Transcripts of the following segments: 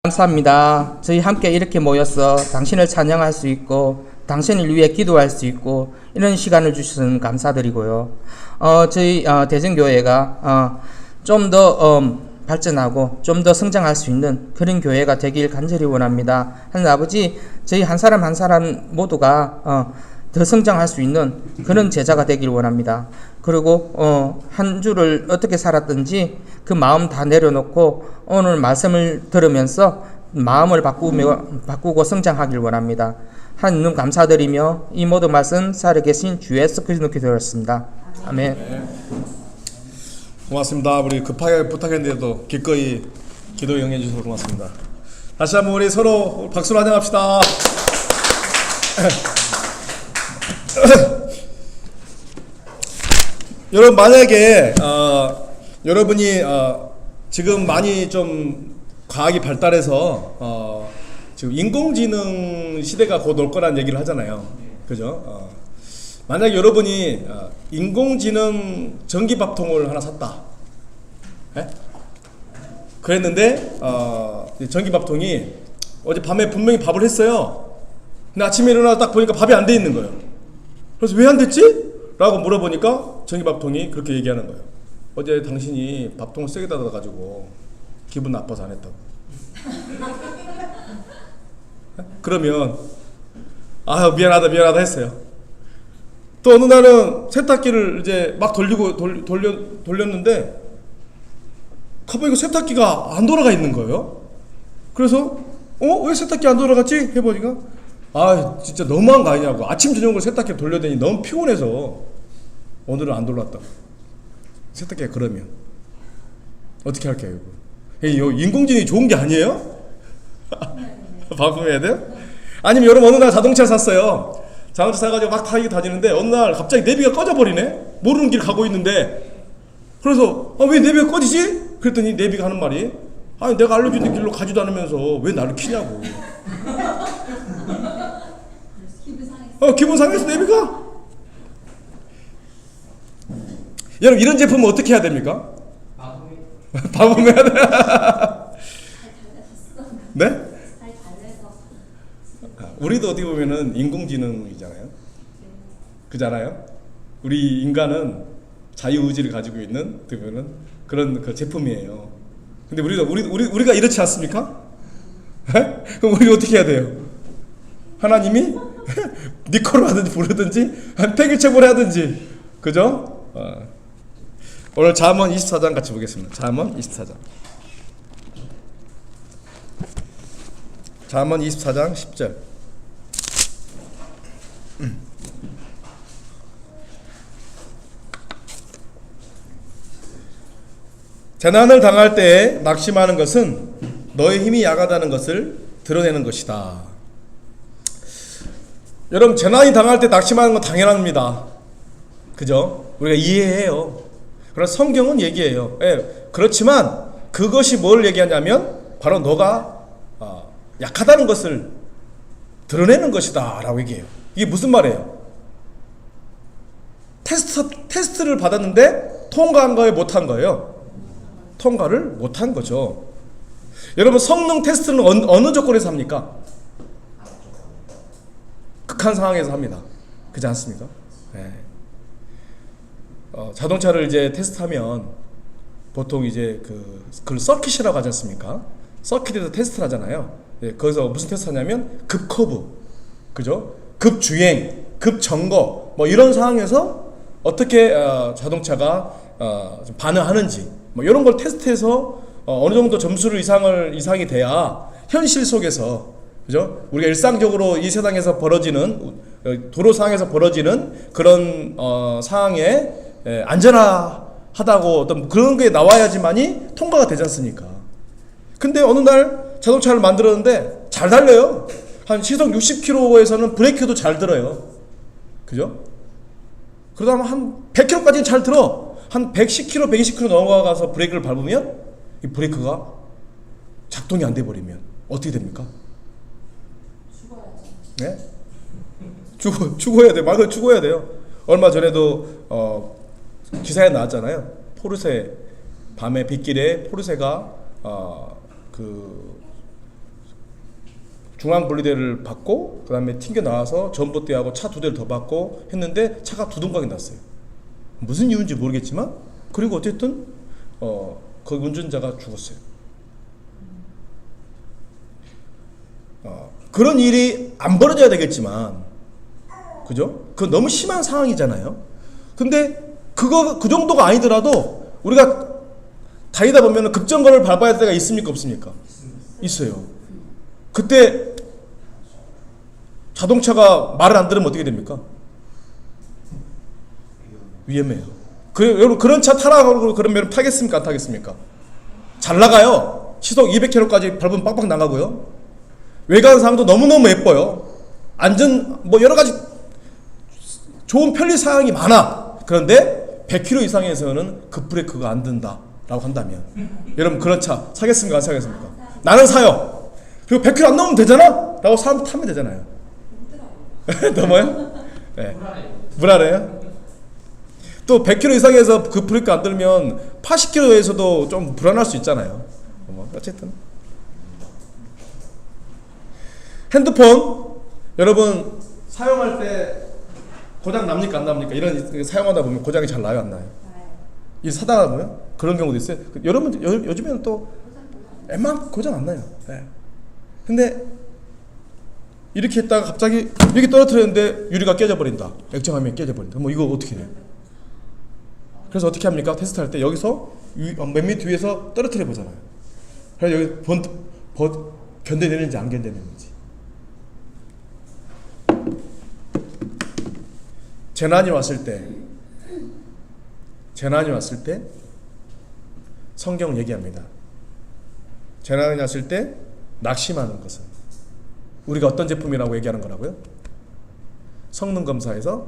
감사합니다. 저희 함께 이렇게 모여서 당신을 찬양할 수 있고 당신을 위해 기도할 수 있고 이런 시간을 주셔서 감사드리고요. 저희 대전교회가 좀 더 발전하고 좀 더 성장할 수 있는 그런 교회가 되길 간절히 원합니다. 하나님 아버지, 저희 한 사람 한 사람 모두가 더 성장할 수 있는 그런 제자가 되길 원합니다. 그리고 한 주를 어떻게 살았든지 그 마음 다 내려놓고 오늘 말씀을 들으면서 마음을 바꾸고 성장하길 원합니다. 하나님 감사드리며 이 모든 말씀 살아계신 주 예수 그리스도로 기도했습니다. 아멘. 고맙습니다. 우리 급하게 부탁했는데도 기꺼이 기도 응해 주셔서 고맙습니다. 다시 한번 우리 서로 박수로 환영합시다. 여러분, 만약에 여러분이 지금 많이 좀 과학이 발달해서 지금 인공지능 시대가 곧 올 거라는 얘기를 하잖아요. 그죠? 만약에 여러분이 인공지능 전기밥통을 하나 샀다. 예? 그랬는데 전기밥통이 어제 밤에 분명히 밥을 했어요. 근데 아침에 일어나서 딱 보니까 밥이 안 돼 있는 거예요. 그래서 왜 안 됐지? 라고 물어보니까 전기밥통이 그렇게 얘기하는 거예요. 어제 당신이 밥통을 세게 닫아가지고 기분 나빠서 안 했다고. 그러면 미안하다 했어요. 또 어느 날은 세탁기를 이제 막 돌렸는데 가보니까 세탁기가 안 돌아가 있는 거예요. 그래서 왜 세탁기 안 돌아갔지? 해보니까 진짜 너무한 거 아니냐고. 아침 저녁으로 세탁기 돌려대니 너무 피곤해서 오늘은 안 돌았다. 세탁기가 그러면 어떻게 할까요? 이거 인공지능이 좋은 게 아니에요? 바꾸면 돼요? 아니면 여러분 어느 날 자동차를 샀어요. 자동차 사가지고 막 타고 다니는데 어느 날 갑자기 내비가 꺼져버리네? 모르는 길 가고 있는데. 그래서 왜 내비가 꺼지지? 그랬더니 내비가 하는 말이 내가 알려주는 길로 가지도 않으면서 왜 나를 키냐고. 기분 상해서 내비가. 여러분, 이런 제품은 어떻게 해야 됩니까? 바보면 해야 돼. 네? 우리도 어떻게 보면은 인공지능이잖아요. 그잖아요. 우리 인간은 자유의지를 가지고 있는 어떻게 보면은 그런 그 제품이에요. 근데 우리가 이렇지 않습니까? 그럼 우리 어떻게 해야 돼요? 하나님이 니코를 하든지 부르든지 팽일체벌 하든지, 그죠? 오늘 잠언 24장 같이 보겠습니다. 잠언 24장. 잠언 24장 10절. 재난을 당할 때에 낙심하는 것은 너의 힘이 약하다는 것을 드러내는 것이다. 여러분, 재난이 당할 때 낙심하는 건 당연합니다. 그죠? 우리가 이해해요. 그러나 성경은 얘기해요. 그렇지만 그것이 뭘 얘기하냐면 바로 너가 약하다는 것을 드러내는 것이다 라고 얘기해요. 이게 무슨 말이에요? 테스트를 받았는데 통과한 거예요? 못한 거예요? 통과를 못한 거죠. 여러분, 성능 테스트는 어느 조건에서 합니까? 극한 상황에서 합니다. 그렇지 않습니까? 네. 자동차를 이제 테스트하면 보통 이제 그걸 서킷이라고 하지 않습니까? 서킷에서 테스트를 하잖아요. 네, 거기서 무슨 테스트 하냐면 급커브, 그죠? 급주행, 급정거, 뭐 이런 상황에서 어떻게 자동차가 반응하는지, 뭐 이런 걸 테스트해서 어느 정도 점수를 이상이 돼야 현실 속에서, 그죠? 우리가 일상적으로 이 세상에서 벌어지는 도로 상황에서 벌어지는 그런 상황에 안전하다고 어떤 그런 게 나와야지만이 통과가 되지 않습니까? 근데 어느 날 자동차를 만들었는데 잘 달려요. 한 시속 60km에서는 브레이크도 잘 들어요. 그죠? 그러다 한 100km까지는 잘 들어. 한 110km, 120km 넘어가서 브레이크를 밟으면 이 브레이크가 작동이 안 돼 버리면 어떻게 됩니까? 네? 죽어야 돼요. 맞아요. 죽어야 돼요. 얼마 전에도 기사에 나왔잖아요. 포르쉐, 밤에 빗길에 포르쉐가 중앙분리대를 받고 그 다음에 튕겨 나와서 전봇대하고 차 2대를 더 받고 했는데 차가 두동강이 났어요. 무슨 이유인지 모르겠지만 그리고 어쨌든 그 운전자가 죽었어요. 그런 일이 안 벌어져야 되겠지만, 그죠? 그건 너무 심한 상황이잖아요. 근데 그 정도가 아니더라도 우리가 다니다 보면 급정거를 밟아야 할 때가 있습니까? 없습니까? 있어요. 그때 자동차가 말을 안 들으면 어떻게 됩니까? 위험해요. 여러분 그런 차 타라고 그러면 타겠습니까? 안 타겠습니까? 잘 나가요. 시속 200km까지 밟으면 빵빵 나가고요. 외관 사항도 너무너무 예뻐요. 안전 여러 가지 좋은 편리 사항이 많아. 그런데 100km 이상에서는 급브레이크가 안 된다라고 한다면 여러분 그런 차 사겠습니까? 안 사겠습니까? 나는 사요. 그리고 100km 안 넘으면 되잖아? 라고 사람 타면 되잖아요. 넘어요? 네. 불안해요? 또 100km 이상에서 급브레이크 안 들면 80km에서도 좀 불안할 수 있잖아요. 어쨌든 핸드폰 여러분 사용할 때 고장 납니까 안 납니까? 이런 사용하다 보면 고장이 잘 나요 안 나요? 이 사다가 보면 그런 경우도 있어요. 여러분 요즘에는 또 웬만하면 고장 안 나요. 네. 근데 이렇게 했다가 갑자기 이렇게 떨어뜨렸는데 유리가 깨져버린다. 액정화면이 깨져버린다. 이거 어떻게 해요? 그래서 어떻게 합니까? 테스트할 때 여기서 몇 미터 위에서 떨어뜨려 보잖아요. 그래서 여기 견뎌내는지 안 견뎌내는지. 재난이 왔을 때 성경 얘기합니다. 재난이 왔을 때 낙심하는 것은 우리가 어떤 제품이라고 얘기하는 거라고요? 성능 검사에서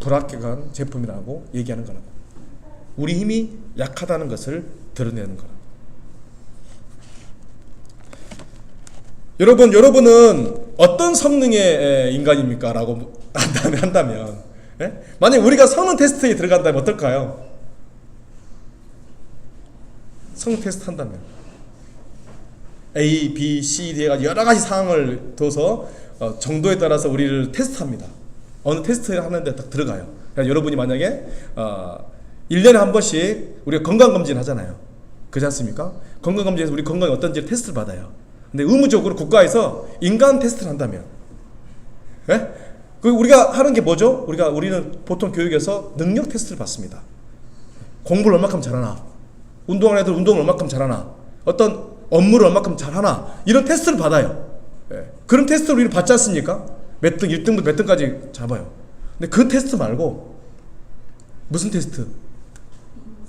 불합격한 제품이라고 얘기하는 거라고. 우리 힘이 약하다는 것을 드러내는 거라고. 여러분은 어떤 성능의 인간입니까? 라고 한다면 만약에 우리가 성능 테스트에 들어간다면 어떨까요? 성능 테스트 한다면 A, B, C, D 해가지고 여러 가지 사항을 둬서 정도에 따라서 우리를 테스트합니다. 어느 테스트를 하는데 딱 들어가요. 그러니까 여러분이 만약에 1년에 한 번씩 우리가 건강검진 하잖아요. 그렇지 않습니까? 건강검진에서 우리 건강이 어떤지 테스트를 받아요. 근데 의무적으로 국가에서 인간 테스트를 한다면 우리가 하는 게 뭐죠? 우리는 보통 교육에서 능력 테스트를 받습니다. 공부를 얼마큼 잘하나, 운동하는 애들 운동을 얼마큼 잘하나, 어떤 업무를 얼마큼 잘하나, 이런 테스트를 받아요. 그런 테스트를 우리는 받지 않습니까? 몇 등, 1등부터 몇 등까지 잡아요. 근데 그 테스트 말고 무슨 테스트?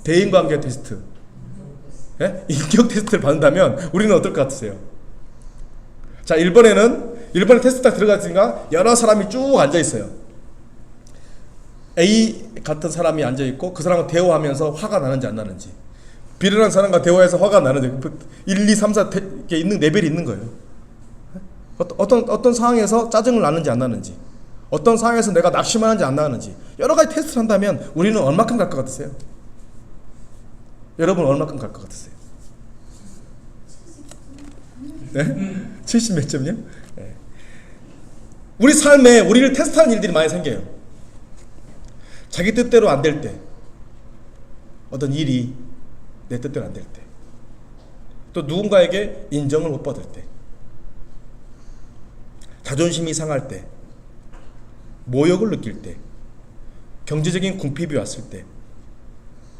대인관계 테스트, 인격 테스트를 받는다면 우리는 어떨 것 같으세요? 자, 일본에 테스트 딱 들어갔으니까 여러 사람이 쭉 앉아있어요. A 같은 사람이 앉아있고 그 사람과 대화하면서 화가 나는지 안 나는지, B라는 사람과 대화해서 화가 나는지, 1, 2, 3, 4 이렇게 있는 레벨이 있는 거예요. 어떤 상황에서 짜증을 나는지 안 나는지, 어떤 상황에서 내가 낙심하는지 안 나는지, 여러 가지 테스트를 한다면 우리는 얼마큼 갈 것 같으세요? 여러분 얼마큼 갈 것 같으세요? 네? 70 몇 점이요? 네. 우리 삶에 우리를 테스트하는 일들이 많이 생겨요. 자기 뜻대로 안 될 때, 어떤 일이 내 뜻대로 안 될 때, 또 누군가에게 인정을 못 받을 때, 자존심이 상할 때, 모욕을 느낄 때, 경제적인 궁핍이 왔을 때,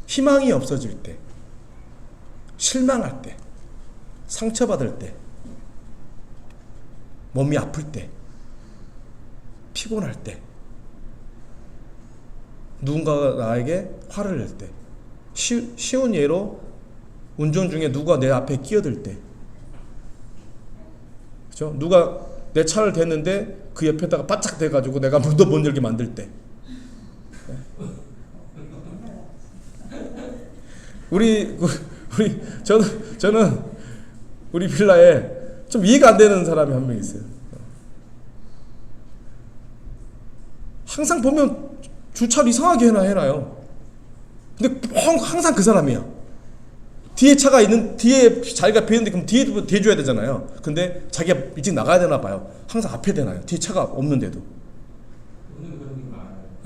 희망이 없어질 때, 실망할 때, 상처받을 때, 몸이 아플 때, 피곤할 때, 누군가가 나에게 화를 낼 때, 쉬운 예로 운전 중에 누가 내 앞에 끼어들 때, 그렇죠? 누가 내 차를 댔는데 그 옆에다가 바짝 대가지고 내가 문도 못 열게 만들 때, 저는 우리 빌라에 좀 이해가 안 되는 사람이 한 명 있어요. 항상 보면 주차를 이상하게 해놔요. 근데 항상 그 사람이야. 뒤에 차가 있는, 뒤에 자기가 비었는데 그럼 뒤에 대줘야 되잖아요. 근데 자기가 일찍 나가야 되나 봐요. 항상 앞에 되나요? 뒤에 차가 없는데도.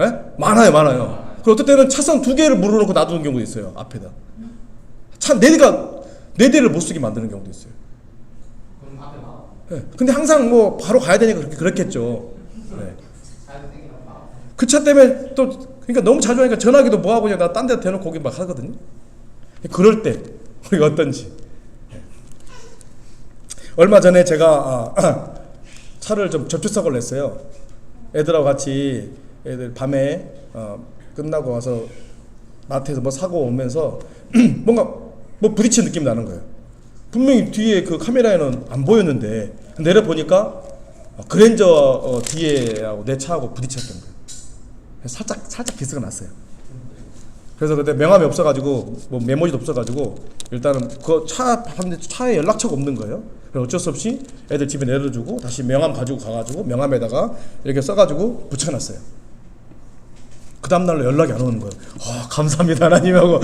예? 많아요. 그리고 어떨 때는 차선 2개를 물어놓고 놔두는 경우도 있어요. 앞에다. 차 4대를 못 쓰게 만드는 경우도 있어요. 예. 근데 항상 뭐 바로 가야 되니까 그렇겠죠. 예. 그 차 때문에 또, 그러니까 너무 자주 하니까 전화기도 뭐하고 그냥 나 딴 데 대놓고 거기 막 하거든요. 그럴 때 우리가 어떤지. 얼마 전에 제가 차를 좀 접촉사고를 냈어요. 애들하고 같이 애들 밤에 끝나고 와서 마트에서 뭐 사고 오면서 뭔가 뭐 부딪힌 느낌이 나는 거예요. 분명히 뒤에 그 카메라에는 안 보였는데 내려 보니까 그랜저 뒤에하고 내 차하고 부딪혔던 거예요. 살짝 기스가 났어요. 그래서 그때 명함이 없어가지고 뭐 메모지도 없어가지고 일단은 그 차에 연락처가 없는 거예요. 그래서 어쩔 수 없이 애들 집에 내려주고 다시 명함 가지고 가가지고 명함에다가 이렇게 써가지고 붙여놨어요. 그 다음날로 연락이 안 오는 거예요. 감사합니다 하나님하고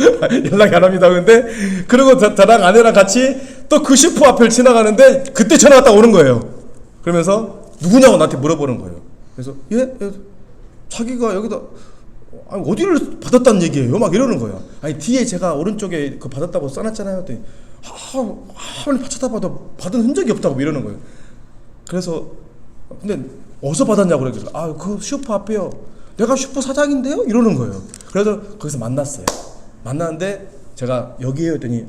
연락이 안 옵니다. 근데 그리고 저랑 아내랑 같이 또 그 슈퍼 앞을 지나가는데 그때 전화가 딱 오는 거예요. 그러면서 누구냐고 나한테 물어보는 거예요. 그래서 자기가 여기다 어디를 받았다는 얘기예요? 막 이러는 거예요. 아니 뒤에 제가 오른쪽에 그 받았다고 써놨잖아요. 했더니 아무리 찾아봐도 받은 흔적이 없다고 이러는 거예요. 그래서 근데 어디서 받았냐고 그래서 그 슈퍼 앞에요. 내가 슈퍼 사장인데요? 이러는 거예요. 그래서 거기서 만났어요. 만났는데 제가 여기에요 했더니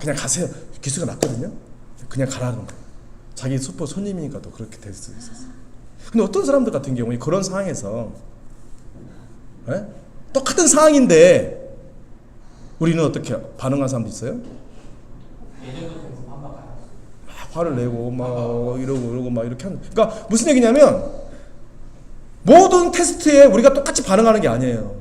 그냥 가세요. 기수가 났거든요. 그냥 가라는 거예요. 자기 슈퍼 손님이니까 또 그렇게 될 수 있었어요. 근데 어떤 사람들 같은 경우에 그런 상황에서 똑같은 상황인데 우리는 어떻게 반응하는 사람도 있어요? 화를 내고 막 이러고 막 이렇게 하는. 그러니까 무슨 얘기냐면 모든 테스트에 우리가 똑같이 반응하는 게 아니에요.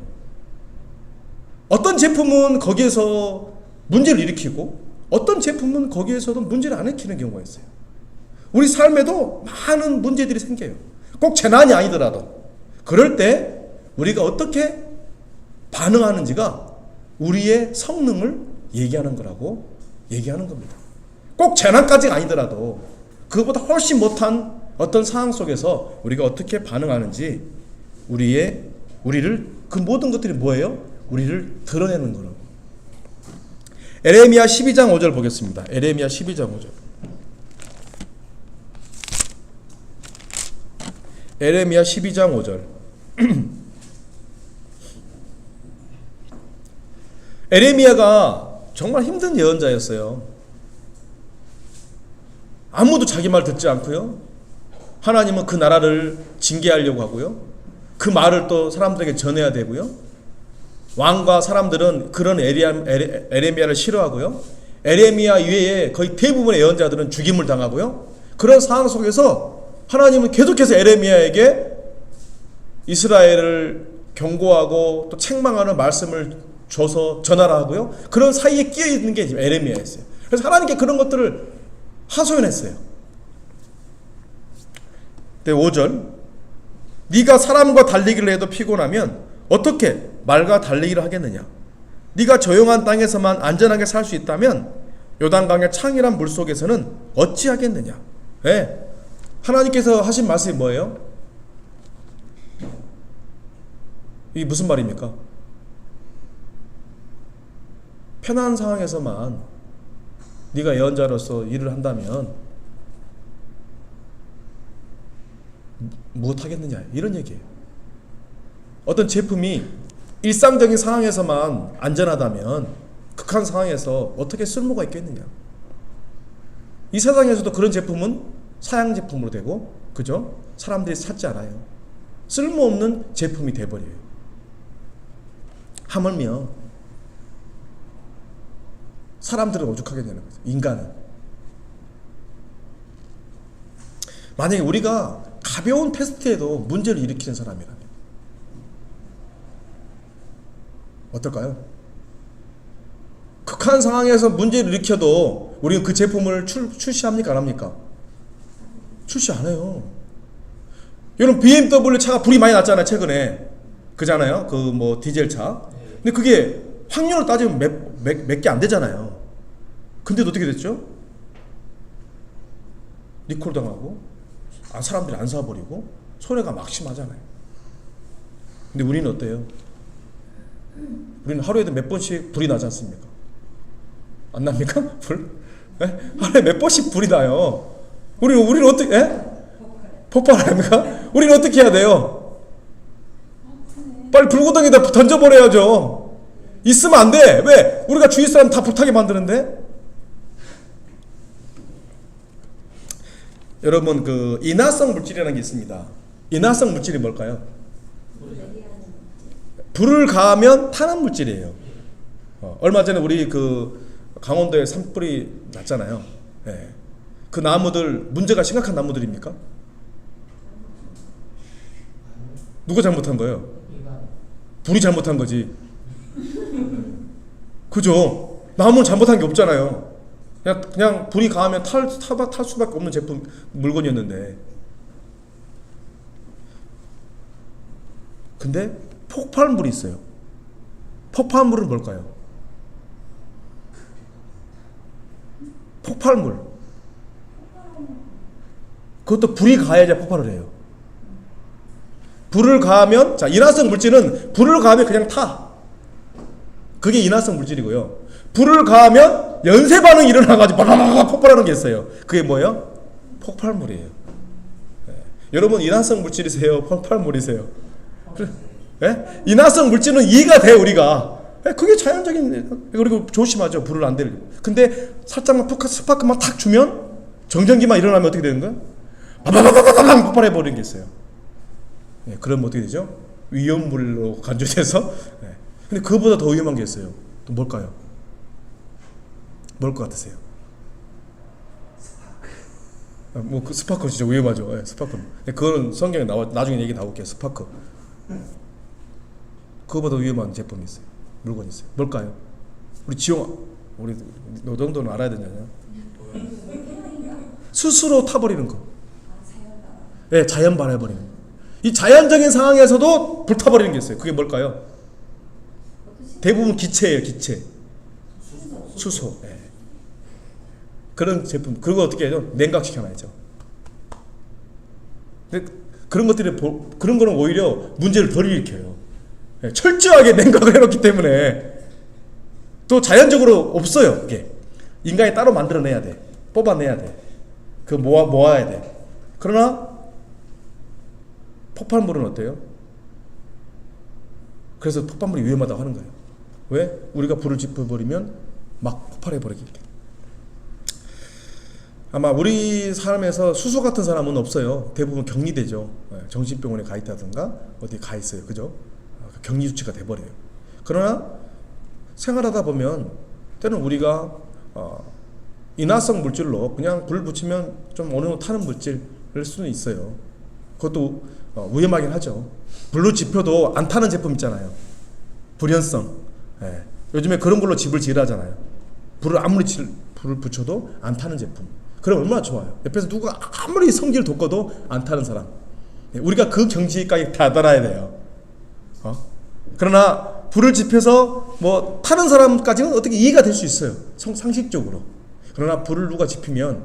어떤 제품은 거기에서 문제를 일으키고 어떤 제품은 거기에서도 문제를 안 일으키는 경우가 있어요. 우리 삶에도 많은 문제들이 생겨요. 꼭 재난이 아니더라도. 그럴 때 우리가 어떻게 반응하는지가 우리의 성능을 얘기하는 거라고 얘기하는 겁니다. 꼭 재난까지가 아니더라도 그것보다 훨씬 못한 어떤 상황 속에서 우리가 어떻게 반응하는지 우리를 그 모든 것들이 뭐예요? 우리를 드러내는 거라고. 에레미야 12장 5절 보겠습니다. 에레미야 12장 5절. 에레미야 12장 5절. 에레미야가 정말 힘든 예언자였어요. 아무도 자기 말 듣지 않고요. 하나님은 그 나라를 징계하려고 하고요. 그 말을 또 사람들에게 전해야 되고요. 왕과 사람들은 그런 에레미야를 싫어하고요. 에레미야 외에 거의 대부분의 예언자들은 죽임을 당하고요. 그런 상황 속에서 하나님은 계속해서 에레미야에게 이스라엘을 경고하고 또 책망하는 말씀을 줘서 전하라 하고요. 그런 사이에 끼어 있는 게 에레미야였어요. 그래서 하나님께 그런 것들을 하소연했어요. 5절. 네가 사람과 달리기를 해도 피곤하면 어떻게 말과 달리기를 하겠느냐? 네가 조용한 땅에서만 안전하게 살 수 있다면 요단강의 창이란 물속에서는 어찌하겠느냐? 하나님께서 하신 말씀이 뭐예요? 이게 무슨 말입니까? 편한 상황에서만 네가 예언자로서 일을 한다면 무엇하겠느냐 이런 얘기예요. 어떤 제품이 일상적인 상황에서만 안전하다면 극한 상황에서 어떻게 쓸모가 있겠느냐. 이 세상에서도 그런 제품은 사양 제품으로 되고 그죠? 사람들이 찾지 않아요. 쓸모없는 제품이 돼버려요. 하물며 사람들은 오죽하게 되는 거죠. 인간은. 만약에 우리가 가벼운 테스트에도 문제를 일으키는 사람이라면 어떨까요? 극한 상황에서 문제를 일으켜도 우리는 그 제품을 출시합니까? 안 합니까? 출시 안 해요. 여러분 BMW 차가 불이 많이 났잖아요. 최근에. 그잖아요. 그 뭐 디젤 차. 근데 그게 확률을 따지면 몇 개 안 되잖아요. 근데도 어떻게 됐죠? 리콜 당하고 사람들이 안 사버리고 손해가 막심하잖아요. 근데 우리는 어때요? 우리는 하루에도 몇 번씩 불이 나지 않습니까? 안 납니까? 불? 예? 하루에 몇 번씩 불이 나요. 우리는 어떻게, 예? 폭발합니까? 우리는 어떻게 해야 돼요? 빨리 불구덩이에다 던져버려야죠. 있으면 안 돼. 왜? 우리가 주위 사람 다 불타게 만드는데? 여러분, 그 인화성 물질이라는 게 있습니다. 인화성 물질이 뭘까요? 불을 가하면 타는 물질이에요. 얼마 전에 우리 그 강원도에 산불이 났잖아요. 예. 그 나무들 문제가 심각한 나무들입니까? 누가 잘못한 거예요? 불이 잘못한 거지. 그죠? 나무는 잘못한 게 없잖아요. 그냥 불이 가하면 탈 수밖에 없는 제품 물건이었는데. 근데 폭발물이 있어요. 폭발물은 뭘까요? 폭발물. 그것도 불이 가해야 폭발을 해요. 불을 가하면, 자, 인화성 물질은 불을 가하면 그냥 타. 그게 인화성 물질이고요. 불을 가하면 연쇄 반응이 일어나가지고 바바바바 폭발하는 게 있어요. 그게 뭐예요? 폭발물이에요. 네. 여러분, 인화성 물질이세요? 폭발물이세요? 네? 인화성 물질은 이해가 돼, 우리가. 네, 그게 자연적인, 그리고 조심하죠. 불을 안 들리고. 근데 살짝만 스파크만 탁 주면 정전기만 일어나면 어떻게 되는 거야? 바바바바바바 폭발해 버리는 게 있어요. 네, 그러면 어떻게 되죠? 위험물로 간주돼서. 네. 근데 그거보다 더 위험한 게 있어요. 또 뭘까요? 뭘 것 같으세요? 뭐 그 스파크 진짜 위험하죠. 네, 스파크. 네, 그거는 성경에 나중에 얘기 나올게요. 스파크. 그거보다 위험한 제품이 있어요. 물건이 있어요. 뭘까요? 우리 지용아, 우리 너 정도는 알아야 되잖아요. 스스로 타버리는 거. 네, 자연 발해버리는 거. 이 자연적인 상황에서도 불타버리는 게 있어요. 그게 뭘까요? 대부분 기체예요. 기체. 수소. 네. 그런 제품. 그거 어떻게 해요? 냉각시켜놔야죠. 근데 그런 것들이 그런 거는 오히려 문제를 덜 일으켜요. 네. 철저하게 냉각을 해놓기 때문에 또 자연적으로 없어요. 그게 인간이 따로 만들어내야 돼. 뽑아내야 돼. 그 모아야 돼. 그러나 폭발물은 어때요? 그래서 폭발물이 위험하다고 하는 거예요. 왜? 우리가 불을 지펴버리면 막 폭발해버리기 때문에. 아마 우리 사람에서 수소 같은 사람은 없어요. 대부분 격리되죠. 정신병원에 가 있다든가 어디 가 있어요. 그죠? 격리 조치가 돼버려요. 그러나 생활하다 보면 때는 우리가 인화성 물질로 그냥 불 붙이면 좀 어느 정도 타는 물질일 수는 있어요. 그것도 위험하긴 하죠. 불로 지펴도 안 타는 제품 있잖아요. 불연성. 예. 요즘에 그런 걸로 집을 지으라잖아요. 불을 불을 붙여도 안 타는 제품. 그럼 얼마나 좋아요. 옆에서 누가 아무리 성질 돋궈도 안 타는 사람. 예. 우리가 그 경지까지 다다라야 돼요. 그러나 불을 지펴서 뭐 타는 사람까지는 어떻게 이해가 될 수 있어요. 상식적으로. 그러나 불을 누가 지피면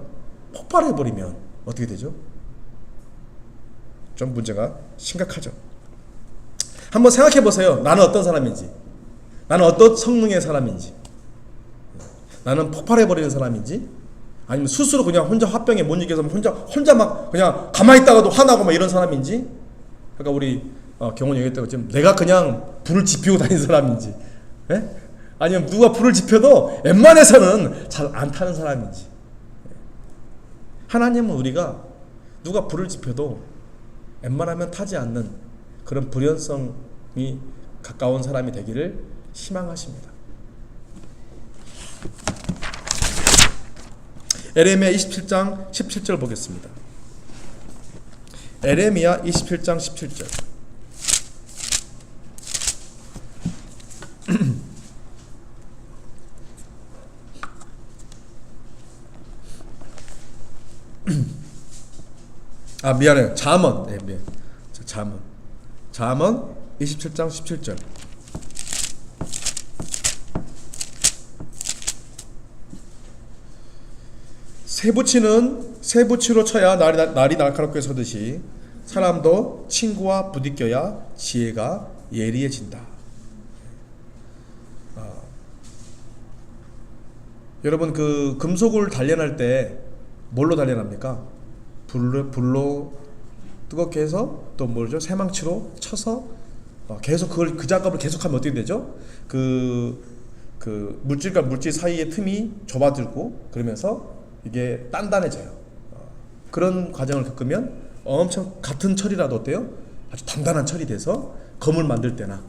폭발해버리면 어떻게 되죠? 좀 문제가 심각하죠. 한번 생각해 보세요. 나는 어떤 사람인지, 나는 어떤 성능의 사람인지, 나는 폭발해버리는 사람인지, 아니면 스스로 그냥 혼자 화병에 못 이겨서 혼자 막 그냥 가만히 있다가도 화나고 막 이런 사람인지. 그러니까 우리 경훈이 얘기했던 것처럼 내가 그냥 불을 지피고 다니는 사람인지, 예? 아니면 누가 불을 지펴도 웬만해서는 잘 안 타는 사람인지. 하나님은 우리가 누가 불을 지펴도 웬만하면 타지 않는 그런 불연성이 가까운 사람이 되기를 희망하십니다. 에레미야 27장 17절 보겠습니다. 에레미야 27장 17절. 미안해요. 잠언. 네, 미안. 잠언 27장 17절. 새 부치로 쳐야 날이 날카롭게 서듯이 사람도 친구와 부딪혀야 지혜가 예리해진다. 여러분 그 금속을 단련할 때 뭘로 단련합니까? 불로 뜨겁게 해서 또 뭐죠? 새망치로 쳐서 계속 그 작업을 계속하면 어떻게 되죠? 그 물질과 물질 사이의 틈이 좁아들고 그러면서 이게 단단해져요. 그런 과정을 겪으면 엄청 같은 철이라도 어때요? 아주 단단한 철이 돼서 검을 만들 때나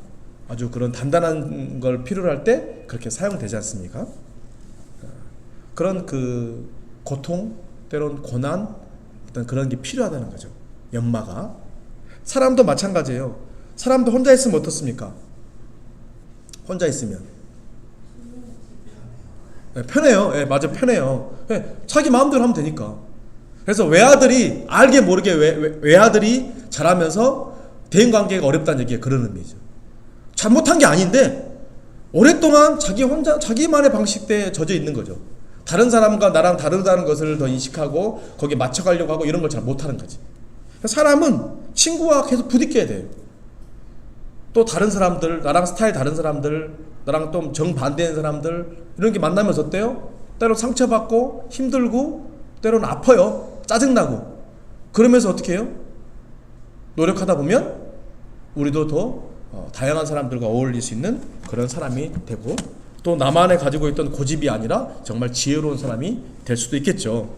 아주 그런 단단한 걸 필요로 할 때 그렇게 사용되지 않습니까? 그런 그 고통, 때론 고난, 어떤 그런 게 필요하다는 거죠. 연마가. 사람도 마찬가지예요. 사람도 혼자 있으면 어떻습니까? 혼자 있으면 편해요. 맞아, 편해요. 자기 마음대로 하면 되니까. 그래서 외아들이 알게 모르게 외아들이 자라면서 대인관계가 어렵다는 얘기가 그런 의미죠. 잘못한 게 아닌데 오랫동안 자기만의 방식대에 젖어 있는 거죠. 다른 사람과 나랑 다르다는 것을 더 인식하고 거기에 맞춰가려고 하고 이런 걸 잘 못하는 거지. 사람은 친구와 계속 부딪혀야 돼요. 또 다른 사람들, 나랑 스타일 다른 사람들, 나랑 좀 정반대인 사람들 이런 게 만나면서 어때요? 때론 상처받고 힘들고 때론 아파요. 짜증나고. 그러면서 어떻게 해요? 노력하다 보면 우리도 더 다양한 사람들과 어울릴 수 있는 그런 사람이 되고 또 나만의 가지고 있던 고집이 아니라 정말 지혜로운 사람이 될 수도 있겠죠.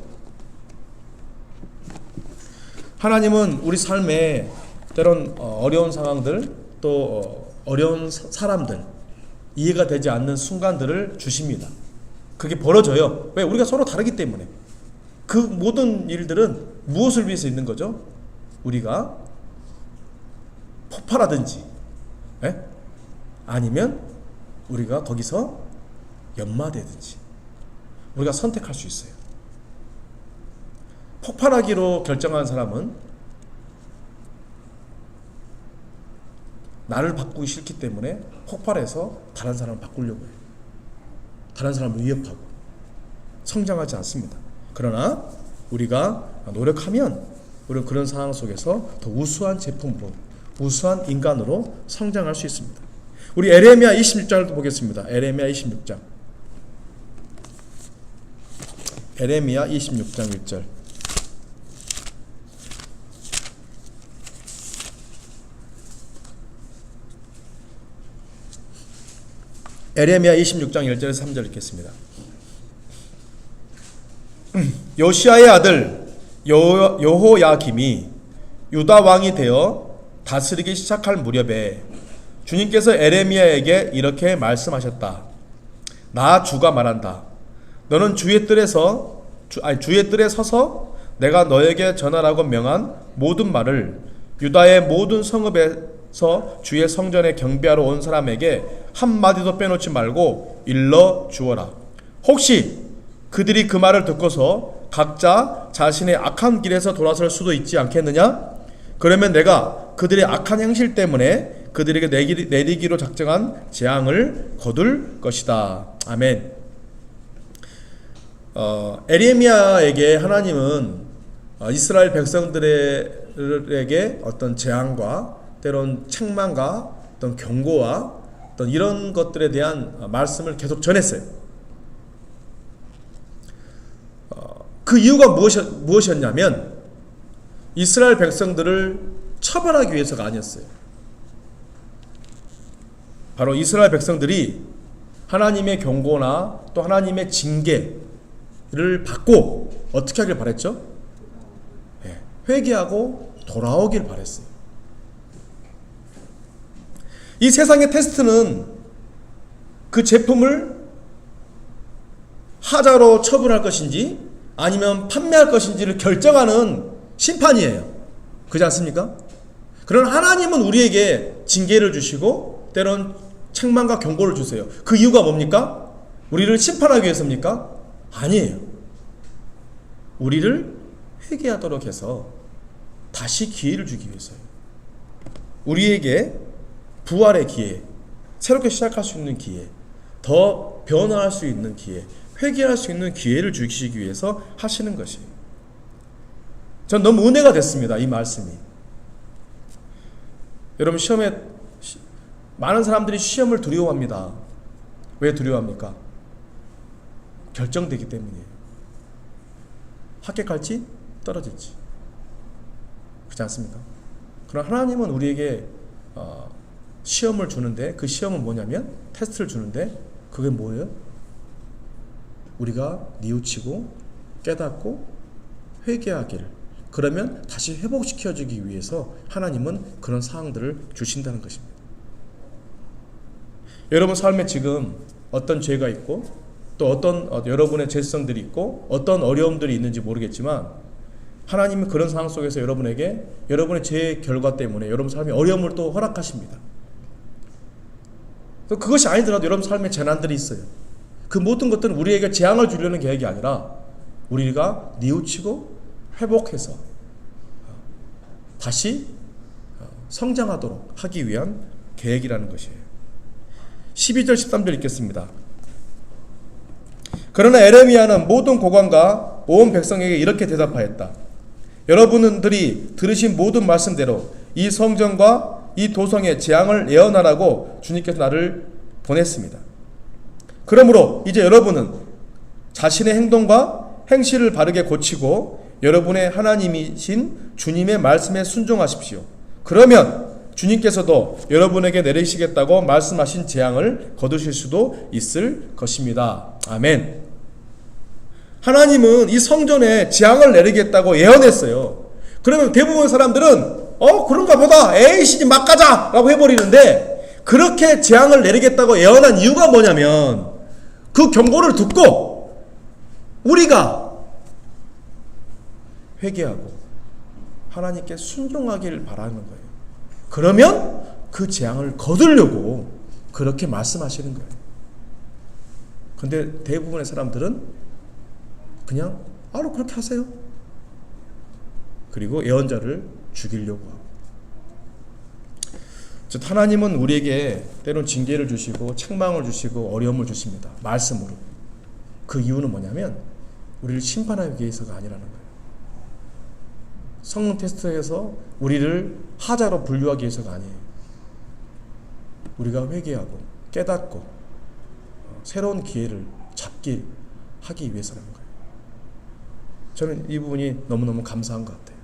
하나님은 우리 삶에 때론 어려운 상황들 또 어려운 사람들 이해가 되지 않는 순간들을 주십니다. 그게 벌어져요. 왜? 우리가 서로 다르기 때문에. 그 모든 일들은 무엇을 위해서 있는 거죠? 우리가 폭발하든지 아니면 우리가 거기서 연마되든지 우리가 선택할 수 있어요. 폭발하기로 결정한 사람은 나를 바꾸기 싫기 때문에 폭발해서 다른 사람을 바꾸려고 해요. 다른 사람을 위협하고 성장하지 않습니다. 그러나 우리가 노력하면 우리는 그런 상황 속에서 더 우수한 제품으로 우수한 인간으로 성장할 수 있습니다. 우리 에레미야 26장을 보겠습니다. 에레미야 26장. 에레미야 26장 1절. 에레미야 26장 1절에서 3절 읽겠습니다. 요시야의 아들 여호야김이 유다 왕이 되어 다스리기 시작할 무렵에 주님께서 에레미야에게 이렇게 말씀하셨다. 나 주가 말한다. 너는 주의 뜰에 서서 내가 너에게 전하라고 명한 모든 말을 유다의 모든 성읍에서 주의 성전에 경배하러 온 사람에게 한마디도 빼놓지 말고 일러 주어라. 혹시 그들이 그 말을 듣고서 각자 자신의 악한 길에서 돌아설 수도 있지 않겠느냐? 그러면 내가 그들의 악한 행실 때문에 그들에게 내리기로 작정한 재앙을 거둘 것이다. 아멘. 에레미야에게 하나님은 이스라엘 백성들에게 어떤 재앙과 때론 책망과 어떤 경고와 어떤 이런 것들에 대한 말씀을 계속 전했어요. 그 이유가 무엇이었냐면 이스라엘 백성들을 처벌하기 위해서가 아니었어요. 바로 이스라엘 백성들이 하나님의 경고나 또 하나님의 징계를 받고 어떻게 하길 바랬죠? 회개하고 돌아오길 바랬어요. 이 세상의 테스트는 그 제품을 하자로 처분할 것인지 아니면 판매할 것인지를 결정하는 심판이에요. 그렇지 않습니까? 그러나 하나님은 우리에게 징계를 주시고 때론 책망과 경고를 주세요. 그 이유가 뭡니까? 우리를 심판하기 위해서입니까? 아니에요. 우리를 회개하도록 해서 다시 기회를 주기 위해서요. 우리에게 부활의 기회, 새롭게 시작할 수 있는 기회, 더 변화할 수 있는 기회, 회개할 수 있는 기회를 주시기 위해서 하시는 것이에요. 전 너무 은혜가 됐습니다. 이 말씀이. 여러분 많은 사람들이 시험을 두려워합니다. 왜 두려워합니까? 결정되기 때문이에요. 합격할지 떨어질지. 그렇지 않습니까? 그러나 하나님은 우리에게 시험을 주는데, 그 시험은 뭐냐면 테스트를 주는데, 그게 뭐예요? 우리가 뉘우치고 깨닫고 회개하기를, 그러면 다시 회복시켜주기 위해서 하나님은 그런 사항들을 주신다는 것입니다. 여러분 삶에 지금 어떤 죄가 있고 또 어떤 여러분의 죄성들이 있고 어떤 어려움들이 있는지 모르겠지만, 하나님은 그런 상황 속에서 여러분에게 여러분의 죄의 결과 때문에 여러분 삶에 어려움을 또 허락하십니다. 또 그것이 아니더라도 여러분 삶에 재난들이 있어요. 그 모든 것들은 우리에게 재앙을 주려는 계획이 아니라 우리가 뉘우치고 회복해서 다시 성장하도록 하기 위한 계획이라는 것이에요. 12절 13절 읽겠습니다. 그러나 에레미야는 모든 고관과 온 백성에게 이렇게 대답하였다. 여러분들이 들으신 모든 말씀대로 이 성전과 이 도성의 재앙을 예언하라고 주님께서 나를 보냈습니다. 그러므로 이제 여러분은 자신의 행동과 행실을 바르게 고치고 여러분의 하나님이신 주님의 말씀에 순종하십시오. 그러면 주님께서도 여러분에게 내리시겠다고 말씀하신 재앙을 거두실 수도 있을 것입니다. 아멘. 하나님은 이 성전에 재앙을 내리겠다고 예언했어요. 그러면 대부분의 사람들은 그런가 보다, 에이씨 막 가자 라고 해버리는데, 그렇게 재앙을 내리겠다고 예언한 이유가 뭐냐면 그 경고를 듣고 우리가 회개하고 하나님께 순종하기를 바라는 거예요. 그러면 그 재앙을 거두려고 그렇게 말씀하시는 거예요. 근데 대부분의 사람들은 그냥 그렇게 하세요. 그리고 예언자를 죽이려고 하고. 즉 하나님은 우리에게 때론 징계를 주시고 책망을 주시고 어려움을 주십니다. 말씀으로. 그 이유는 뭐냐면 우리를 심판하기 위해서가 아니라는 거예요. 성능 테스트에서 우리를 하자로 분류하기 위해서가 아니에요. 우리가 회개하고 깨닫고 새로운 기회를 잡기 하기 위해서라는 거예요. 저는 이 부분이 너무너무 감사한 것 같아요.